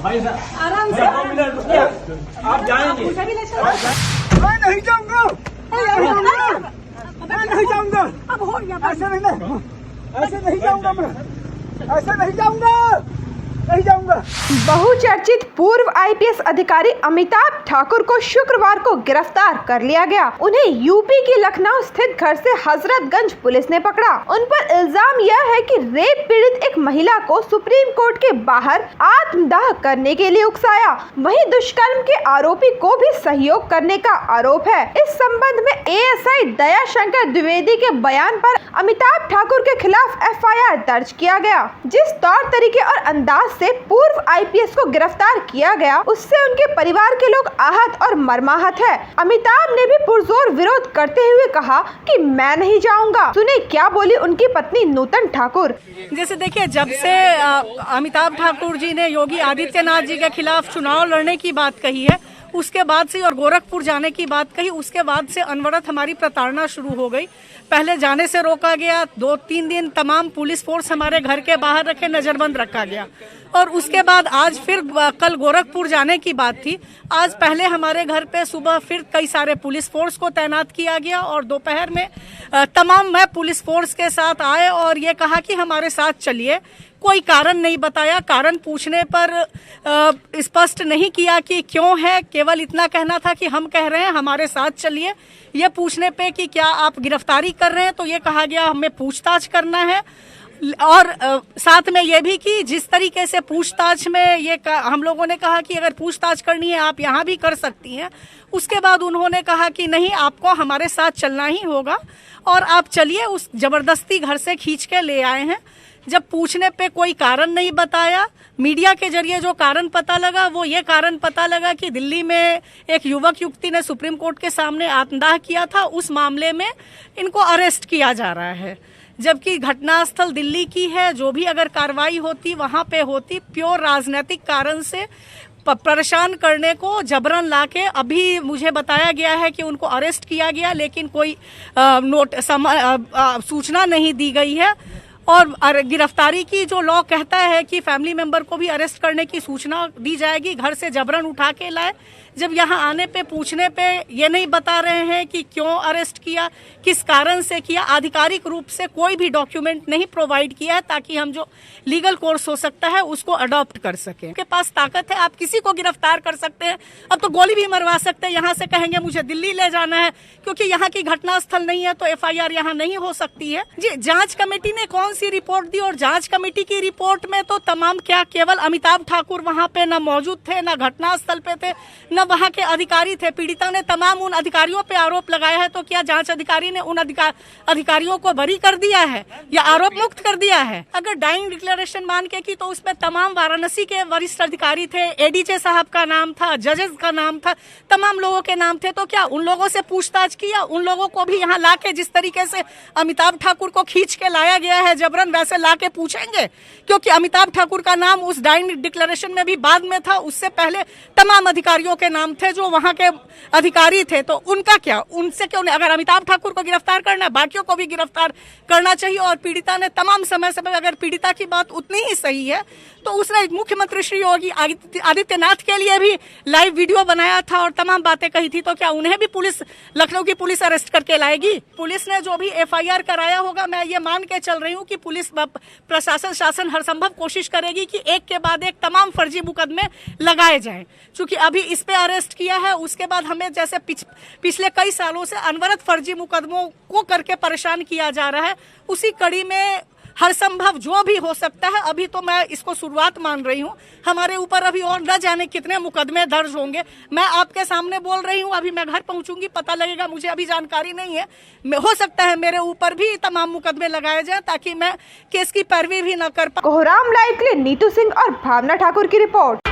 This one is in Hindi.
भाई साहब आराम से। 2 मिनट रुकिए, आप जाएंगे। मैं नहीं जाऊंगा, मैं नहीं जाऊंगा। अब हो गया, ऐसे नहीं जाऊंगा, मैं ऐसे नहीं जाऊंगा, नहीं जाऊंगा। बहुचर्चित पूर्व आईपीएस अधिकारी अमिताभ ठाकुर को शुक्रवार को गिरफ्तार कर लिया गया। उन्हें यूपी के लखनऊ स्थित घर से हजरतगंज पुलिस ने पकड़ा। उन पर इल्जाम यह है कि रेप पीड़ित एक महिला को सुप्रीम कोर्ट के बाहर आत्मदाह करने के लिए उकसाया। वहीं दुष्कर्म के आरोपी को भी सहयोग करने का आरोप है। इस संबंध में एएसआई दया शंकर द्विवेदी के बयान पर अमिताभ ठाकुर के खिलाफ एफआईआर दर्ज किया गया। जिस तौर तरीके और अंदाज से पूर्व आईपीएस को गिरफ्तार किया गया, उससे उनके परिवार के लोग आहत और मर्माहत है। अमिताभ ने भी पुरजोर विरोध करते हुए कहा कि मैं नहीं जाऊंगा। सुने क्या बोली उनकी पत्नी नूतन ठाकुर। जैसे देखिए, जब से अमिताभ ठाकुर जी ने योगी आदित्यनाथ जी के खिलाफ चुनाव लड़ने की बात कही है, उसके बाद से और गोरखपुर जाने की बात कही, उसके बाद से अनवरत हमारी प्रताड़ना शुरू हो गई। पहले जाने से रोका गया, 2-3 दिन तमाम पुलिस फोर्स हमारे घर के बाहर रखे, नजरबंद रखा गया, और उसके बाद आज फिर कल गोरखपुर जाने की बात थी। आज पहले हमारे घर पे सुबह फिर कई सारे पुलिस फोर्स को तैनात किया गया, और दोपहर में तमाम मैं पुलिस फोर्स के साथ आए और ये कहा कि हमारे साथ चलिए। कोई कारण नहीं बताया, कारण पूछने पर स्पष्ट नहीं किया कि क्यों है, केवल इतना कहना था कि हम कह रहे हैं हमारे साथ चलिए। ये पूछने पे कि क्या आप गिरफ्तारी कर रहे हैं, तो ये कहा गया हमें पूछताछ करना है, और साथ में ये भी कि जिस तरीके से पूछताछ में ये हम लोगों ने कहा कि अगर पूछताछ करनी है आप यहाँ भी कर सकती हैं। उसके बाद उन्होंने कहा कि नहीं, आपको हमारे साथ चलना ही होगा और आप चलिए। उस जबरदस्ती घर से खींच के ले आए हैं। जब पूछने पे कोई कारण नहीं बताया, मीडिया के जरिए जो कारण पता लगा वो ये कारण पता लगा कि दिल्ली में एक युवक युवती ने सुप्रीम कोर्ट के सामने आत्मदाह किया था, उस मामले में इनको अरेस्ट किया जा रहा है, जबकि घटनास्थल दिल्ली की है। जो भी अगर कार्रवाई होती वहां पे होती, प्योर राजनीतिक कारण से परेशान करने को जबरन लाके अभी मुझे बताया गया है कि उनको अरेस्ट किया गया, लेकिन कोई सूचना नहीं दी गई है। और गिरफ्तारी की जो लॉ कहता है कि फैमिली मेंबर को भी अरेस्ट करने की सूचना दी जाएगी, घर से जबरन उठा के लाए। जब यहाँ आने पे पूछने पे ये नहीं बता रहे हैं कि क्यों अरेस्ट किया, किस कारण से किया, आधिकारिक रूप से कोई भी डॉक्यूमेंट नहीं प्रोवाइड किया है ताकि हम जो लीगल कोर्स हो सकता है उसको अडॉप्ट कर सके। उनके पास ताकत है, आप किसी को गिरफ्तार कर सकते हैं, अब तो गोली भी मरवा सकते हैं। यहाँ से कहेंगे मुझे दिल्ली ले जाना है क्योंकि यहाँ की घटनास्थल नहीं है, तो एफआईआर यहाँ नहीं हो सकती है। जी, जांच कमेटी ने कौन सी रिपोर्ट दी, और जांच कमेटी की रिपोर्ट में तो तमाम क्या केवल अमिताभ ठाकुर वहाँ पे न मौजूद थे, न घटनास्थल पे थे, न वहाँ के अधिकारी थे। पीड़िता ने तमाम उन अधिकारियों पे आरोप लगाया है, तो क्या जांच अधिकारी ने उन अधिकारियों को बरी कर दिया है या आरोप मुक्त कर दिया है? अगर डाइंग डिक्लेरेशन मान के की, तो उसमें तमाम वाराणसी के वरिष्ठ अधिकारी थे, एडीजे साहब का नाम था, जजेस का नाम था, तमाम लोगों के नाम थे। तो क्या उन लोगों से पूछताछ किया? उन लोगों को भी यहाँ लाके जिस तरीके से अमिताभ ठाकुर को खींच के लाया गया है जबरन, वैसे लाके पूछेंगे? क्योंकि अमिताभ ठाकुर का नाम उस डाइंग डिक्लेरेशन में भी बाद में था, उससे पहले तमाम अधिकारियों के नाम थे जो वहां के अधिकारी थे। तो उनका क्या, उनसे क्यों नहीं? अगर अमिताभ ठाकुर को गिरफ्तार करना है, बाकियों को भी गिरफ्तार करना चाहिए। और पीड़िता ने तमाम समय से, अगर पीड़िता की बात उतनी ही सही है तो उसने मुख्यमंत्री श्री योगी आदित्यनाथ के लिए भी लाइव वीडियो बनाया था और तमाम बातें कही थी। तो क्या उन्हें भी पुलिस, लखनऊ की पुलिस अरेस्ट करके लाएगी? पुलिस ने जो भी एफआईआर कराया होगा, मैं ये मान के चल रही हूँ कि पुलिस प्रशासन शासन हर संभव कोशिश करेगी कि एक के बाद एक तमाम फर्जी मुकदमे लगाए जाएं। चूंकि अभी इस पे अरेस्ट किया है, उसके बाद हमें जैसे पिछले कई सालों से अनवरत फर्जी मुकदमों को करके परेशान किया जा रहा है, उसी कड़ी में हर संभव जो भी हो सकता है, अभी तो मैं इसको शुरुआत मान रही हूँ, हमारे ऊपर अभी और न जाने कितने मुकदमे दर्ज होंगे। मैं आपके सामने बोल रही हूँ, अभी मैं घर पहुँचूंगी, पता लगेगा, मुझे अभी जानकारी नहीं है, हो सकता है मेरे ऊपर भी तमाम मुकदमे लगाए जाए ताकि मैं केस की पैरवी भी न कर पाऊँ। कोहराम लाइव के लिए नीतू सिंह और भावना ठाकुर की रिपोर्ट।